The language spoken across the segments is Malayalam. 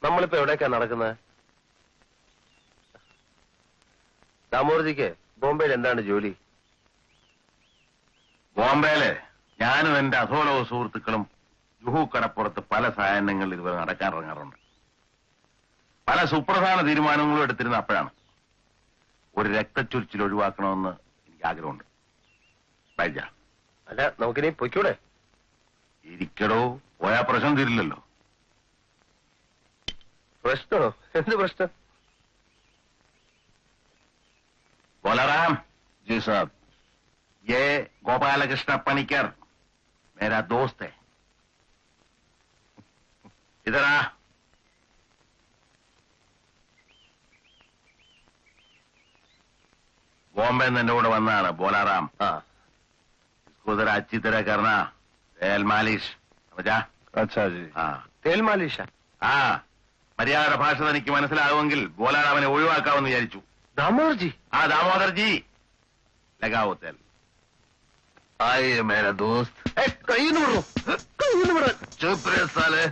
നമ്മളിപ്പോ എവിടേക്കാ നടക്കുന്നത്? ദാമോദർജിക്ക് ബോംബെയിൽ എന്താണ് ജോലി? ബോംബെയില് ഞാനും എന്റെ അധോലോക സുഹൃത്തുക്കളും ജുഹു കടപ്പുറത്ത് പല സായാഹ്നങ്ങളിൽ ഇതുവരെ നടക്കാനിറങ്ങാറുണ്ട്. പല സുപ്രധാന തീരുമാനങ്ങളും എടുത്തിരുന്ന അപ്പോഴാണ്. ഒരു രക്തച്ചൊരിച്ചിൽ ഒഴിവാക്കണമെന്ന് എനിക്ക് ആഗ്രഹമുണ്ട്. ബൈജ, അല്ല, നമുക്കിനി പൊയ്ക്കൂടെ? ഇരിക്കടോ, പോയാ പ്രശ്നം തീരില്ലല്ലോ. പ്രശ്നമോ? എന്ത് പ്രശ്നം? बोलाराम जी साहब, ये गोपाल कृष्ण पनिकर मेरा दोस्त है. इधर आ. बॉम्बे में नोड वन्ना बोलाराम. हाँ, इसको जरा अच्छी तरह करना. तेल मालिश समझा? अच्छा जी. हाँ, തേൽ മാലിഷ? हाँ. മര്യാദ ഭാഷ തനിക്ക് മനസ്സിലാവുമെങ്കിൽ ബോലാറാമനെ ഒഴിവാക്കാമെന്ന് വിചാരിച്ചു. दामोदर हाँ, दामोदर जी, लगाओ तेल. आइए मेरा दोस्त. कहीं न बढ़ो, कहीं न बढ़ो. चुप रहे साले.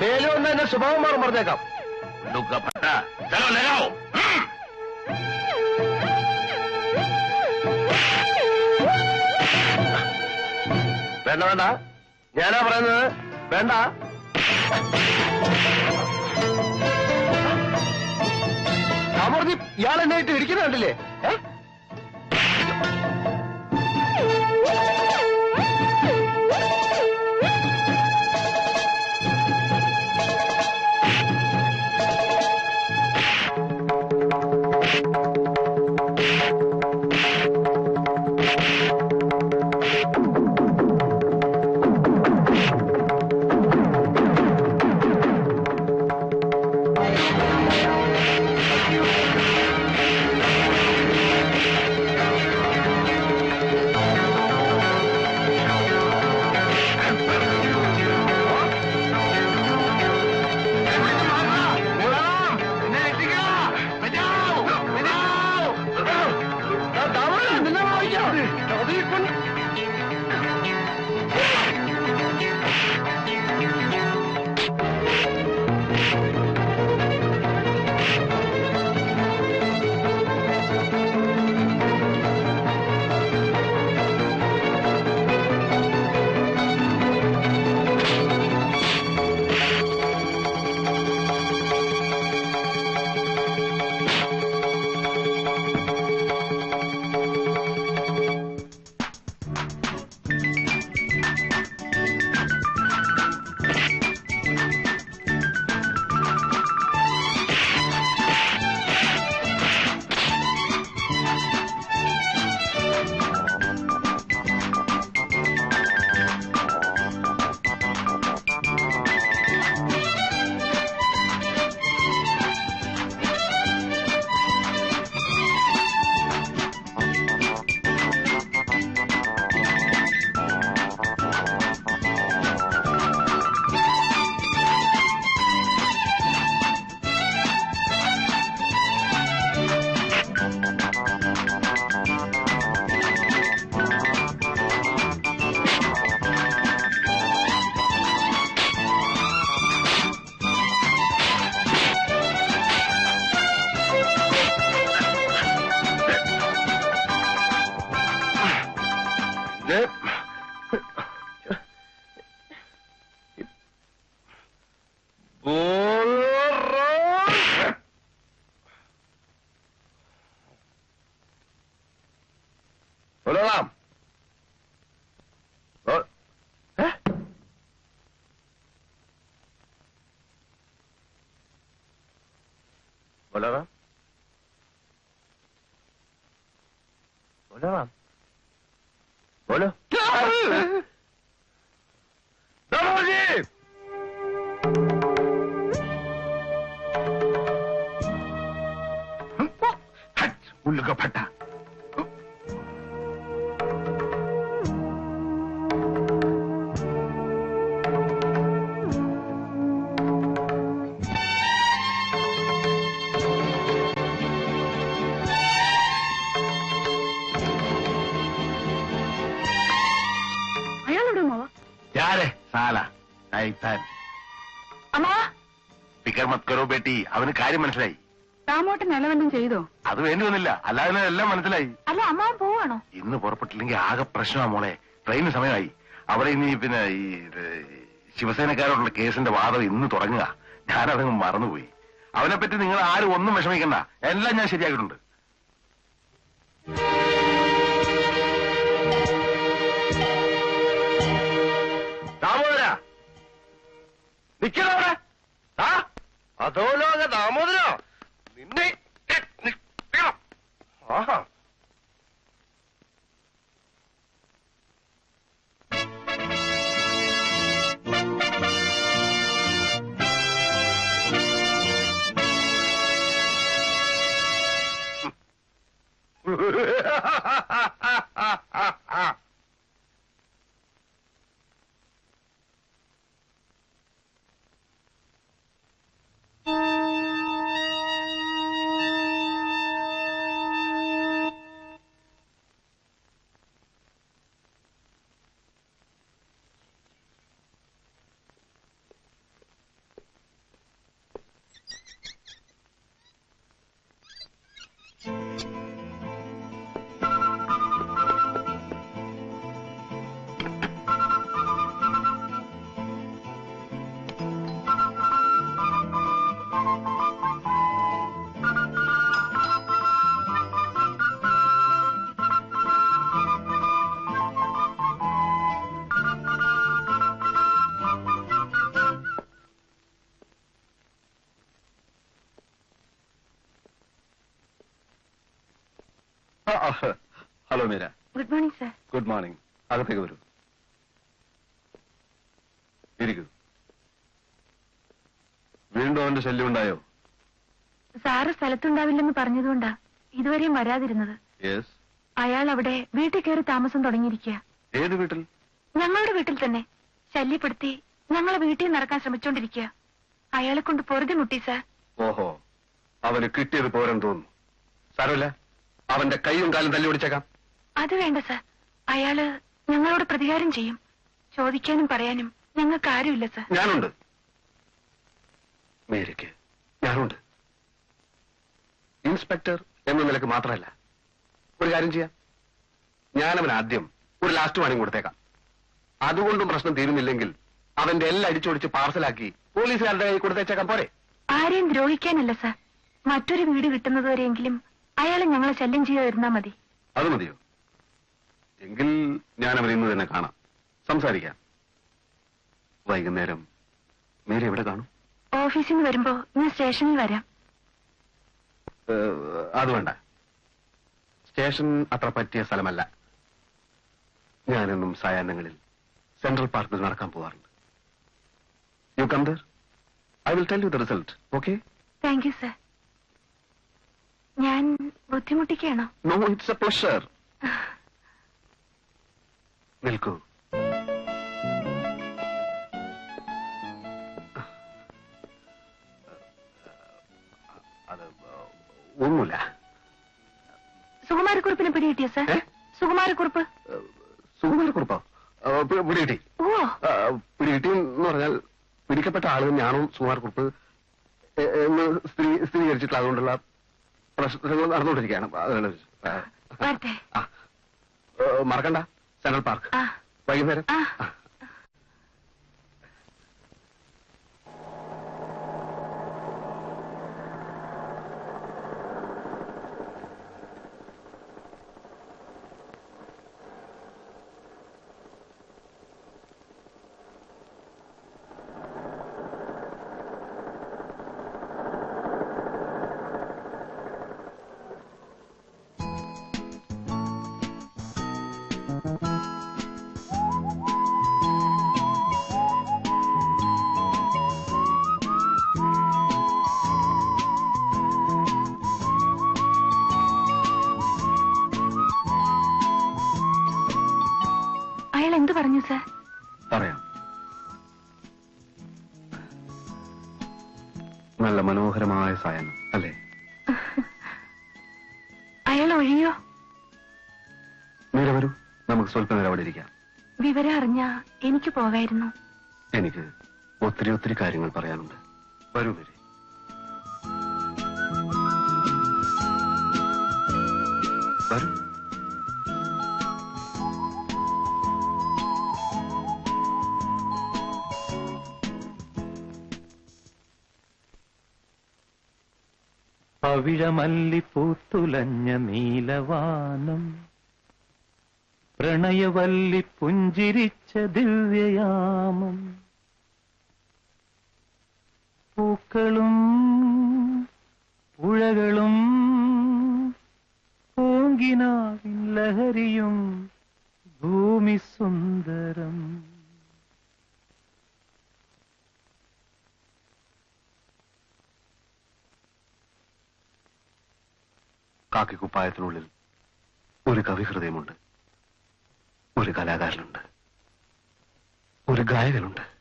മേലെ ഒന്ന് എന്നെ സ്വഭാവം മാറും പറഞ്ഞേക്കാം. लुका फटा. चलो लगाओ. വേണ്ട വേണ്ട, ഞാനാ പറയുന്നത്. വേണ്ട. ദാമോദർജി, ഇയാൾ എന്നെ ഇട്ട് ഇരിക്കുന്ന കണ്ടില്ലേ? बोलाराम, बोलाराम, बोलाराम, बोलो. दामोदर उल्लू का फटा. ശൈത്താൻ. അമ്മാ, ഫിക്കർ മത് കരോ ബേട്ടി, അവന് കാര്യം മനസ്സിലായി. താമോട്ട് നിലവെല്ലാം ചെയ്തോ? അത് വേണ്ടി വന്നില്ല, അല്ലാതെ എല്ലാം മനസ്സിലായി. അല്ല, അമ്മാവൻ പോവാണോ? ഇന്ന് പുറപ്പെട്ടില്ലെങ്കിൽ ആകെ പ്രശ്നമാ മോളെ. ട്രെയിന് സമയമായി. അവിടെ ഇനി പിന്നെ ഈ ശിവസേനക്കാരോടുള്ള കേസിന്റെ വാദം ഇന്ന് തുടങ്ങുക. ഞാനതങ്ങ് മറന്നുപോയി. അവനെപ്പറ്റി നിങ്ങൾ ആരും ഒന്നും വിഷമിക്കണ്ട, എല്ലാം ഞാൻ ശരിയാക്കിയിട്ടുണ്ട്. ദാമോദര, നിക്കണവിടെ. അതോ ലോക ദാമോദര, നിന്നെ ആഹാ. Hello Meera. Good morning sir. Good morning. അകത്തേക്ക് വരൂ, ഇരിക്കൂ. വീണ്ടും അവന്റെ ശല്യം ഉണ്ടായോ? സാറ് സ്ഥലത്തുണ്ടാവില്ലെന്ന് പറഞ്ഞതുകൊണ്ടാ ഇതുവരെയും വരാതിരുന്നത്. യെസ്. അയാൾ അവിടെ വീട്ടിൽ കയറി താമസം തുടങ്ങിയിരിക്കുക. ഏത് വീട്ടിൽ? ഞങ്ങളുടെ വീട്ടിൽ തന്നെ. ശല്യപ്പെടുത്തി ഞങ്ങളെ വീട്ടിൽ നിന്ന് ഇറക്കാൻ ശ്രമിച്ചോണ്ടിരിക്കുക. അയാളെ കൊണ്ട് പൊറുതി മുട്ടി സാർ. ഓഹോ, അവന് കിട്ടിയത് പോരെന്ന് തോന്നുന്നു. സാരമില്ല, അവന്റെ കൈയും കാലും തല്ലി ഓടിച്ചേക്കാം. അത് വേണ്ട സാർ. അയാള് ഞങ്ങളോട് പ്രതികാരം ചെയ്യും. ചോദിക്കാനും പറയാനും ഞങ്ങൾക്ക് ആരുമില്ല സാർ. ഞാനുണ്ട് മേരിക്ക്, ഞാനുണ്ട്. ഇൻസ്പെക്ടർ എന്ന നിലക്ക് മാത്രമല്ല. ഒരു കാര്യം ചെയ്യാം, ഞാനവൻ ആദ്യം ഒരു ലാസ്റ്റ് വാണിംഗ് കൊടുത്തേക്കാം. അതുകൊണ്ടും പ്രശ്നം തീരുന്നില്ലെങ്കിൽ അവന്റെ എല്ലാം അടിച്ചോടിച്ച് പാർസലാക്കി പോലീസുകാരുടെ കൈ കൊടുത്തേച്ചേക്കാം. പോരെ? ആരെയും ദ്രോഹിക്കാനല്ല സാർ. മറ്റൊരു വീട് കിട്ടുന്നതുവരെയെങ്കിലും അയാളെ ഞങ്ങളെ ശല്യം ചെയ്യാതിരുന്നാ മതി. അത് മതിയോ? എങ്കിൽ ഞാനവൻ ഇന്ന് തന്നെ കാണാം, സംസാരിക്കാം. വൈകുന്നേരം മേരി എവിടെ കാണും? ഓഫീസിൽ നിന്ന് വരുമ്പോ ഞാൻ സ്റ്റേഷനിൽ വരാം. അത് വേണ്ട, സ്റ്റേഷൻ അത്ര പറ്റിയ സ്ഥലമല്ല. ഞാനെന്നും സായാഹ്നങ്ങളിൽ സെൻട്രൽ പാർക്കിൽ നടക്കാൻ പോവാറുണ്ട്. You come there, I will tell you the result. Okay? Thank you sir. ഞാൻ ബുദ്ധിമുട്ടിക്കുകയാണോ? No, it's a pleasure. നിൽക്കൂ. അത് ഒന്നുമില്ല. സുകുമാരക്കുറിപ്പിനെ പിടികിട്ടിയ സർ? സുകുമാരക്കുറിപ്പ്. സുകുമാരക്കുറിപ്പോ? പിടികിട്ടി. ഓ, പിടികിട്ടി എന്ന് പറഞ്ഞാൽ പിടിക്കപ്പെട്ട ആള് ഞാനോ സുകുമാരക്കുറിപ്പ് എന്ന് സ്ഥിരീകരിച്ചിട്ടുള്ള അതുകൊണ്ടുള്ള പ്രശ്നങ്ങൾ നടന്നുകൊണ്ടിരിക്കുകയാണ്. വരട്ടെ. മറക്കണ്ട, സെൻട്രൽ പാർക്ക് ആ, വൈകുന്നേരം. ആ. അയാൾ എന്ത് പറഞ്ഞു സർ? പറയാം. നല്ല മനോഹരമായ സായനം അല്ലേ? അയാൾ ഒഴിയോ? നേരെ വരൂ, നമുക്ക് സ്വല്പം നേരം അവിടെ ഇരിക്കാം. വിവരം അറിഞ്ഞാ എനിക്ക് പോകായിരുന്നു. എനിക്ക് ഒത്തിരി ഒത്തിരി കാര്യങ്ങൾ പറയാനുണ്ട്. വരൂ വരി. വരൂ. പവിഴമല്ലിപ്പൂത്തുലഞ്ഞ നീലവാനം, പ്രണയവല്ലി പുഞ്ചിരിച്ച ദിവ്യയാമം, പൂക്കളും പുഴകളും പൂങ്കിനാവിൻ ലഹരിയും ഭൂമി സുന്ദരം. കാക്കിക്കുപ്പായത്തിനുള്ളിൽ ഒരു കവി ഹൃദയമുണ്ട്, ഒരു കലാകാരനുണ്ട്, ഒരു ഗായകനുണ്ട്.